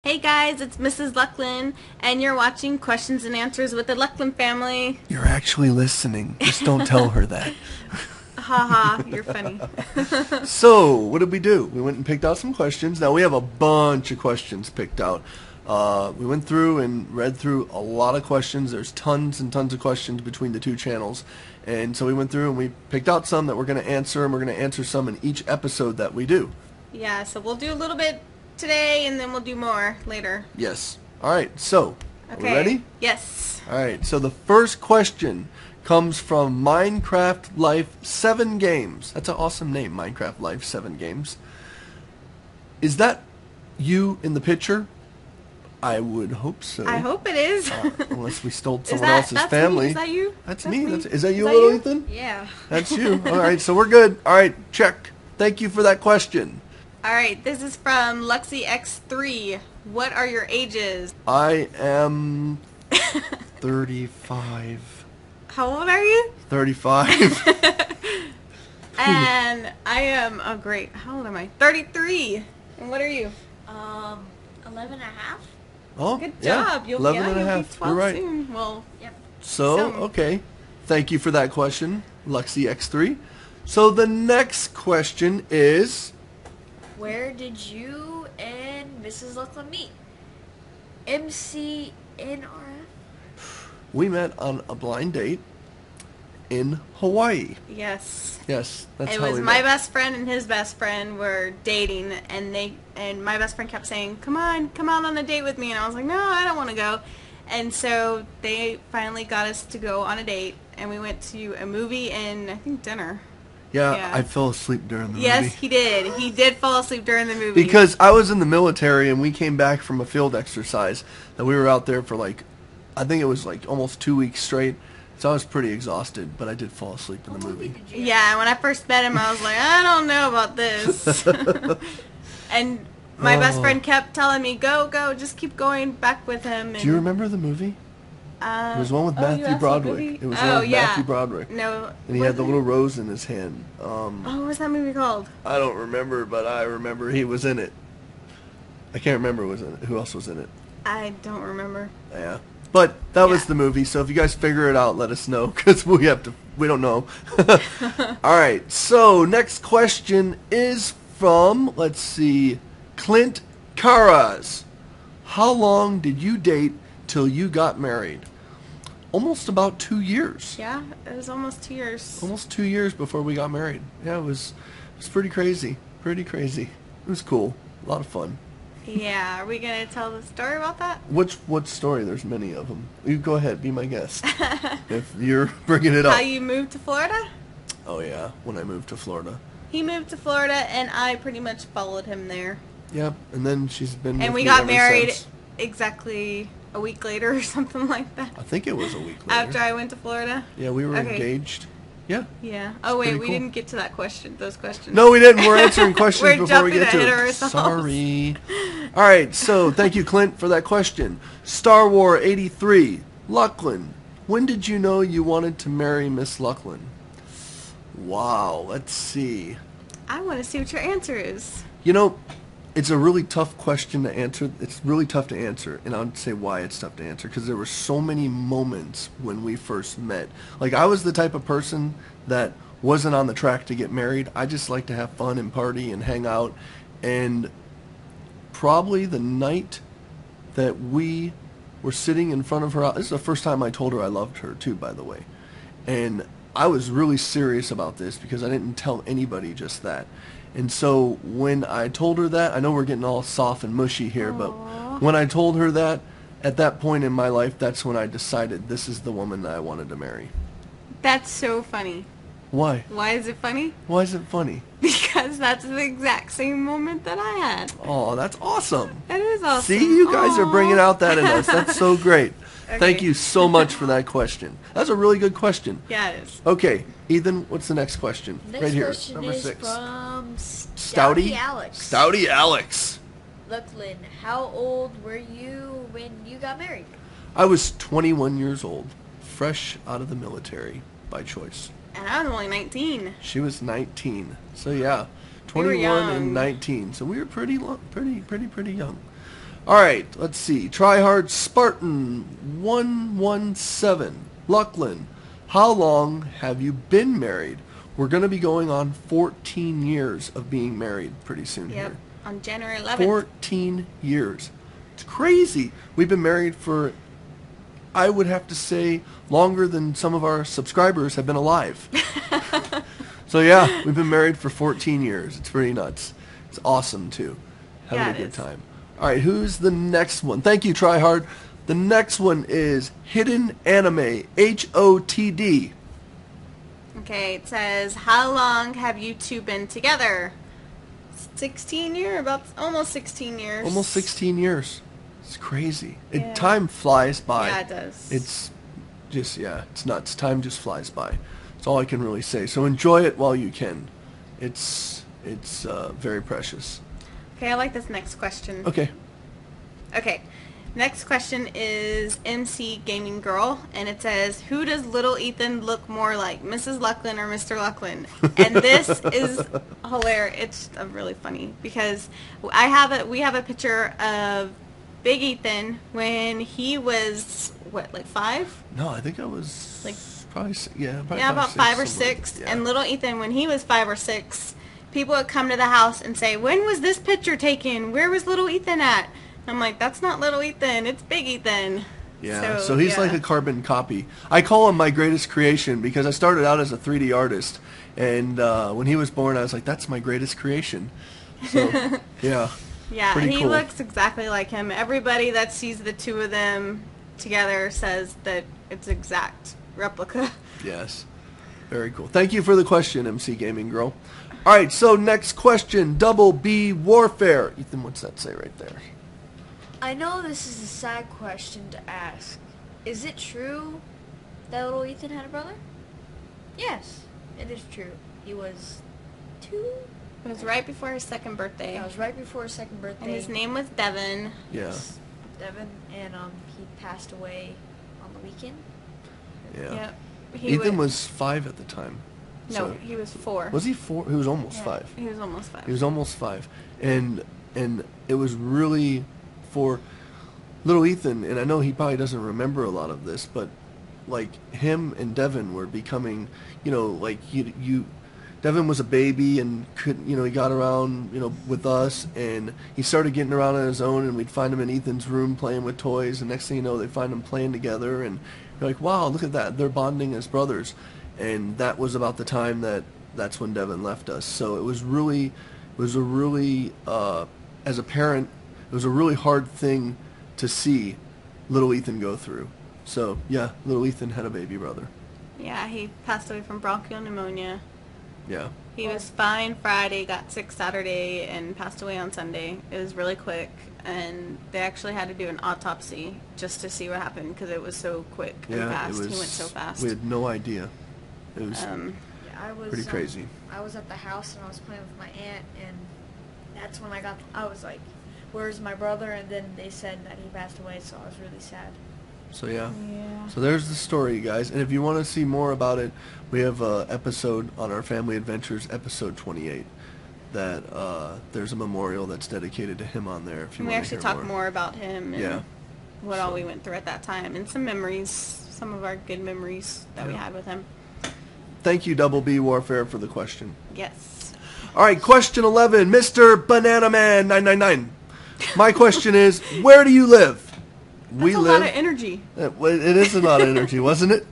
Hey guys, it's Mrs. Luclin, and you're watching Questions and Answers with the Luclin family. You're actually listening. Just don't tell her that. Haha, you're funny. So, what did we do? We went and picked out some questions. Now, we have a bunch of questions picked out. We went through and read through a lot of questions. There's tons and tons of questions between the two channels. And so we went through and we picked out some that we're going to answer, and we're going to answer some in each episode that we do. Yeah, so we'll do a little bit today, and then we'll do more later. Yes. All right, so, are we ready? Yes. All right, so the first question comes from Minecraft Life 7 Games. That's an awesome name, Minecraft Life 7 Games. Is that you in the picture? I would hope so. I hope it is. Unless we stole someone else's family. Me? Is that you? That's me. Is that you, that little you? Ethan? Yeah. That's you. All right, so we're good. All right, check. Thank you for that question. All right, this is from LuxyX3. What are your ages? I am 35. How old are you? 35. And I am, oh great, how old am I? 33. And what are you? 11 and a half. Oh, good job. Yeah, 11 and a half. You'll be 12 You're right. soon. Well, yep. So, okay. Thank you for that question, LuxyX3. So the next question is... Where did you and Mrs. Luclin meet? MCNRF? We met on a blind date in Hawaii. yes. Yes, that's It how was we my met. best friend and his best friend were dating, and my best friend kept saying, come out on a date with me, and I was like, no, I don't want to go. And so they finally got us to go on a date, and we went to a movie and I think dinner. Yeah, I fell asleep during the movie. Yes, he did. He did fall asleep during the movie. Because I was in the military and we came back from a field exercise that we were out there for like, I think it was like almost 2 weeks straight. So I was pretty exhausted, but I did fall asleep in the movie. Yeah, when I first met him, I was like, I don't know about this. And my best friend kept telling me, go, just keep going back with him. And do you remember the movie? It was one with Matthew Broderick. It was one with Matthew Broderick. No. And he had the little rose in his hand. Oh, what was that movie called? I don't remember, but I remember he was in it. I can't remember who else was in it. I don't remember. Yeah. But that was the movie, so if you guys figure it out, let us know, because we don't know. Alright, so next question is from, let's see, Clint Caras. How long did you date till you got married? Almost about 2 years. Yeah, it was almost 2 years. Almost 2 years before we got married. Yeah, it was pretty crazy. Pretty crazy. It was cool. A lot of fun. Yeah, are we going to tell the story about that? What story? There's many of them. You go ahead, be my guest. If you're bringing it up. How you moved to Florida? Oh yeah, when I moved to Florida. He moved to Florida, and I pretty much followed him there. Yep, and then she's been And with we me got ever married since. exactly a week later or something like that. I think it was a week later. After I went to Florida? Yeah, we were engaged. Yeah. Yeah. Oh wait, pretty we cool. didn't get to that question. Those questions. No, we didn't. We're answering questions We're before we jumping get to ahead it. of ourselves. Sorry. All right, so thank you, Clint, for that question. Star War 83. Luclin, when did you know you wanted to marry Miss Luclin? Wow, let's see. I want to see what your answer is. You know, it's a really tough question to answer. It's really tough to answer, and I'll say why it's tough to answer, because there were so many moments when we first met. Like, I was the type of person that wasn't on the track to get married. I just like to have fun and party and hang out, and probably the night that we were sitting in front of her house, this is the first time I told her I loved her too, by the way, and I was really serious about this because I didn't tell anybody just that. And so when I told her that, I know we're getting all soft and mushy here, but when I told her that, at that point in my life, that's when I decided this is the woman that I wanted to marry. That's so funny. Why? Why is it funny? Why is it funny? Because that's the exact same moment that I had. Oh, that's awesome. That is awesome. See, you guys are bringing out that in us. That's so great. Okay. Thank you so much for that question. That's a really good question. Yeah, it is. Okay, Ethan, what's the next question? Next right here, question number is 6. from Stouty Alex. Stouty Alex. Luclin, how old were you when you got married? I was 21 years old, fresh out of the military by choice. And I was only 19. She was 19. So yeah, We were 21 young. and 19. So we were pretty young. All right, let's see. Tryhard Spartan 117. Luclin, how long have you been married? We're going to be going on 14 years of being married pretty soon Yep. here. On January 11th. 14 years. It's crazy. We've been married for, I would have to say, longer than some of our subscribers have been alive. So yeah, we've been married for 14 years. It's pretty nuts. It's awesome too. Having Yeah, a it good is. time. All right, who's the next one? Thank you, Tryhard. The next one is Hidden Anime, HOTD. Okay, it says, how long have you two been together? 16 years, about almost 16 years. Almost 16 years. It's crazy. Yeah. Time flies by. Yeah, it does. It's just, yeah, it's nuts. Time just flies by. That's all I can really say. So enjoy it while you can. It's very precious. Okay, I like this next question. Okay. Okay, next question is MC Gaming Girl, and it says, who does little Ethan look more like, Mrs. Luclin or Mr. Luclin? And this is hilarious. It's really funny because we have a picture of Big Ethan when he was, what, like 5? No, I think I was Like- probably probably Yeah, about 5 or something like 6. that. Yeah. And little Ethan, when he was 5 or 6, people would come to the house and say, when was this picture taken? Where was little Ethan at? I'm like, that's not little Ethan, it's Big Ethan. Yeah, so he's like a carbon copy. I call him my greatest creation because I started out as a 3D artist, and when he was born, I was like, that's my greatest creation. So, yeah. Yeah, pretty he cool. looks exactly like him. Everybody that sees the two of them together says that it's exact replica. Yes. Very cool. Thank you for the question, MC Gaming Girl. All right, so next question, Double B Warfare. Ethan, what's that say right there? I know this is a sad question to ask. Is it true that little Ethan had a brother? Yes, it is true. He was 2. It was right before his 2nd birthday. That was right before his 2nd birthday. And his name was Devin. Yeah. Devin, and he passed away on the weekend. Yeah. Yep. He Ethan was 5 at the time. No, So- he was 4. Was he 4? He was almost Yeah, 5. He was almost 5. He was almost 5, and it was really for little Ethan. And I know he probably doesn't remember a lot of this, but like him and Devin were becoming, like Devin was a baby and couldn't, he got around, with us, and he started getting around on his own, and we'd find him in Ethan's room playing with toys, and next thing you know, they find them playing together, and you're like, wow, look at that, they're bonding as brothers. And that was about the time that's when Devin left us. So it was a really, as a parent, it was a really hard thing to see little Ethan go through. So yeah, little Ethan had a baby brother. Yeah, he passed away from bronchial pneumonia. Yeah. He was fine Friday, got sick Saturday, and passed away on Sunday. It was really quick, and they actually had to do an autopsy just to see what happened because it was so quick and Yeah, fast. it was. He went so fast. We had no idea. It was Yeah, I was pretty crazy. I was at the house and I was playing with my aunt, and that's when I was like, "Where's my brother?" And then they said that he passed away, so I was really sad. So yeah. Yeah. So there's the story, guys. And if you want to see more about it, we have an episode on our Family Adventures, episode 28. That there's a memorial that's dedicated to him on there. If you And we want actually to talk hear more about him and Yeah. what all we went through at that time, and some memories, some of our good memories that we Yeah. had with him. Thank you, Double B Warfare, for the question. Yes. All right, question 11, Mr. Banana Man 999. My question is, where do you live? That's a lot of energy. It is a lot of energy, wasn't it?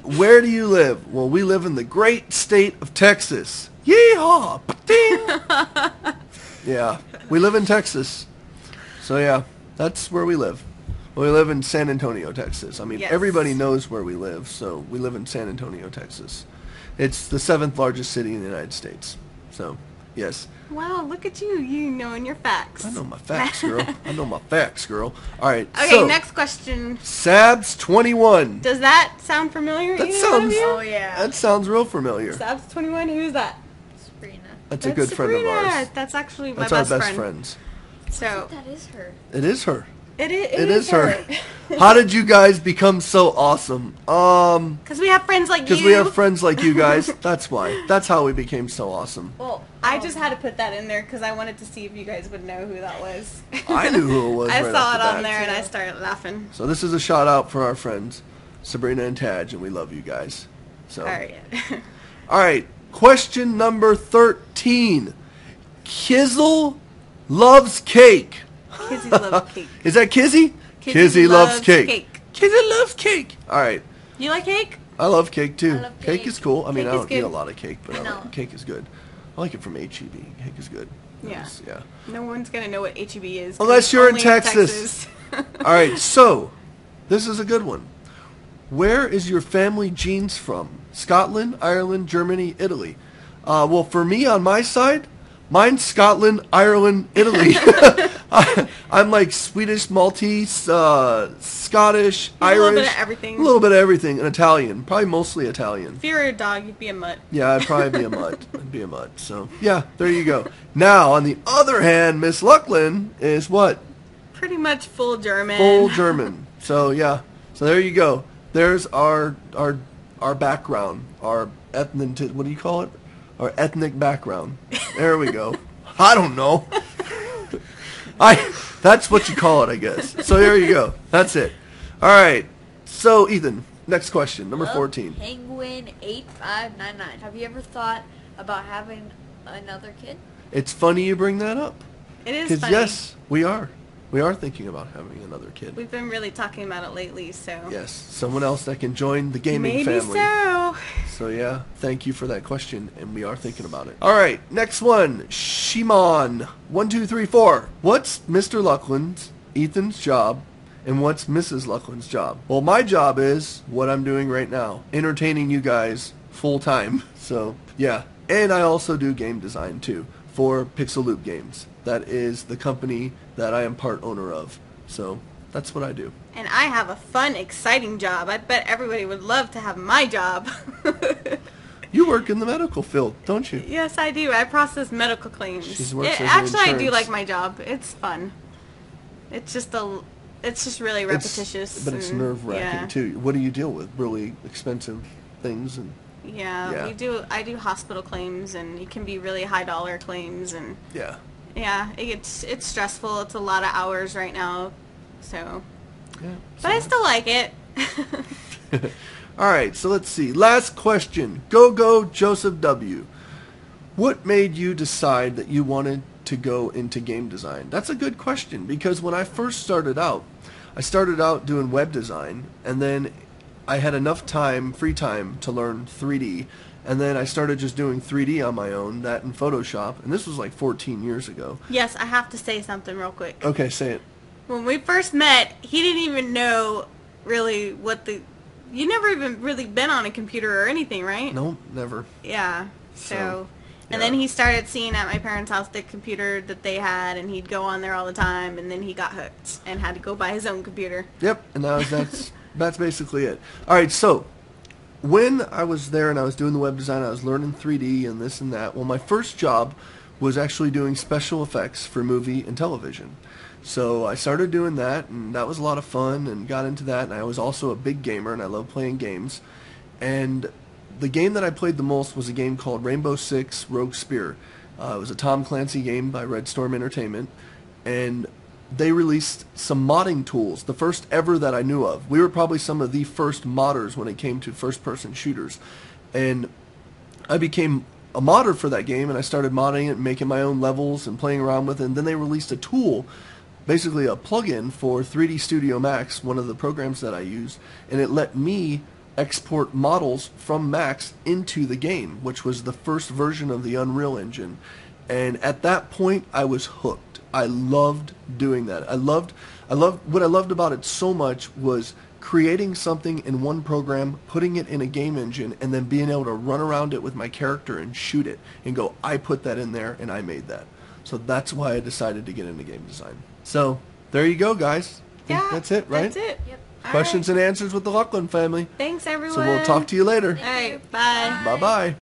Where do you live? Well, we live in the great state of Texas. Yeehaw! Ding! Yeah, we live in Texas. So yeah, that's where we live. We live in San Antonio, Texas. I mean, Yes. everybody knows where we live, so we live in San Antonio, Texas. It's the 7th largest city in the United States. So, yes. Wow, look at you. You knowing your facts. I know my facts, girl. I know my facts, girl. All right. Okay, so, next question. Sabs 21. Does that sound familiar? That either one of sounds. you? Oh yeah, That sounds real familiar. Sabs 21. Who's that? Sabrina. That's a good friend of Sabrina. ours. That's actually my That's our best best friend. friends. So That is her. It is her. It is her. How did you guys become so awesome? Because we have friends like you. Because we have friends like you guys. That's why. That's how we became so awesome. Well, I just had to put that in there because I wanted to see if you guys would know who that was. I knew who it was. I right saw off it the on bat. there and I started laughing. So this is a shout out for our friends, Sabrina and Taj, and we love you guys. So. All right. All right. Question number 13. Kizzle loves cake. Kizzy loves cake. Is that Kizzy? Kizzy loves cake. cake. Kizzy loves cake. All right. You like cake? I love cake too. I love Cake cake. is cool. I mean, Cake I is don't eat a good. lot of cake, but No. cake is good. I like it from HEB. Cake is good. Yeah. Yeah. No one's going to know what HEB is. 'cause Unless it's you're in only Texas. All right. So, this is a good one. Where is your family genes from? Scotland, Ireland, Germany, Italy. Well, for me on my side, mine's Scotland, Ireland, Italy. I'm like Swedish, Maltese, Scottish, Irish. A little bit of everything. A little bit of everything. And Italian. Probably mostly Italian. If you were a dog, you'd be a mutt. Yeah, I'd probably be a mutt. I'd be a mutt. So, yeah, there you go. Now, on the other hand, Miss Luclin is what? Pretty much full German. Full German. So, yeah. So, there you go. There's our background. Our ethnic, what do you call it? Our ethnic background. There we go. I don't know. That's what you call it, I guess. So there you go. That's it. All right. So Ethan, next question, number 14. Penguin 8599. Have you ever thought about having another kid? It's funny you bring that up. It is Because funny. yes, we are. We are thinking about having another kid. We've been really talking about it lately, so. Yes, someone else that can join the gaming Maybe family. so. So yeah, thank you for that question, and we are thinking about it. All right, next one, Shimon, 1, 2, 3, 4. What's Mr. Lucklin's, Ethan's job, and what's Mrs. Lucklin's job? Well, my job is what I'm doing right now, entertaining you guys full time. So yeah, and I also do game design too for Pixel Loop Games. That is the company that I am part owner of. So that's what I do. And I have a fun, exciting job. I bet everybody would love to have my job. You work in the medical field, don't you? Yes, I do. I process medical claims. She works as an Actually, I do insurance. like my job. It's fun. It's just really repetitious. But it's and- nerve-wracking yeah. too. What do you deal with? Really expensive things and Yeah, Yeah. I do hospital claims, and it can be really high dollar claims, and yeah. yeah, it's stressful. It's a lot of hours right now, so. Yeah. But I still like it. All right, so let's see. Last question. Go Joseph W. What made you decide that you wanted to go into game design? That's a good question, because when I first started out, I started out doing web design, and then I had enough time, free time, to learn 3D, and then I started just doing 3D on my own, that in Photoshop, and this was like 14 years ago. Yes, I have to say something real quick. Okay, say it. When we first met, he didn't even know really you never even really been on a computer or anything, right? No, never. Yeah. So, And yeah. then he started seeing at my parents' house the computer that they had, and he'd go on there all the time, and then he got hooked and had to go buy his own computer. Yep, and that's basically it. All right, so when I was there and I was doing the web design, I was learning 3D and this and that. Well, my first job was actually doing special effects for movie and television. So I started doing that, and that was a lot of fun, and got into that. And I was also a big gamer, and I love playing games. And the game that I played the most was a game called Rainbow Six Rogue Spear. It was a Tom Clancy game by Red Storm Entertainment, and they released some modding tools, the first ever that I knew of. We were probably some of the first modders when it came to first-person shooters. And I became a modder for that game, and I started modding it and making my own levels and playing around with it. And then they released a tool, basically a plugin for 3D Studio Max, one of the programs that I use, and it let me export models from Max into the game, which was the first version of the Unreal Engine. And at that point, I was hooked. I loved doing that. What I loved about it so much was creating something in one program, putting it in a game engine, and then being able to run around it with my character and shoot it and go, I put that in there and I made that. So that's why I decided to get into game design. So there you go, guys. I think Yeah, that's it, right? That's it. Yep. All Questions right. and answers with the Luclin family. Thanks, everyone. So we'll talk to you later. All right, bye. Bye-bye.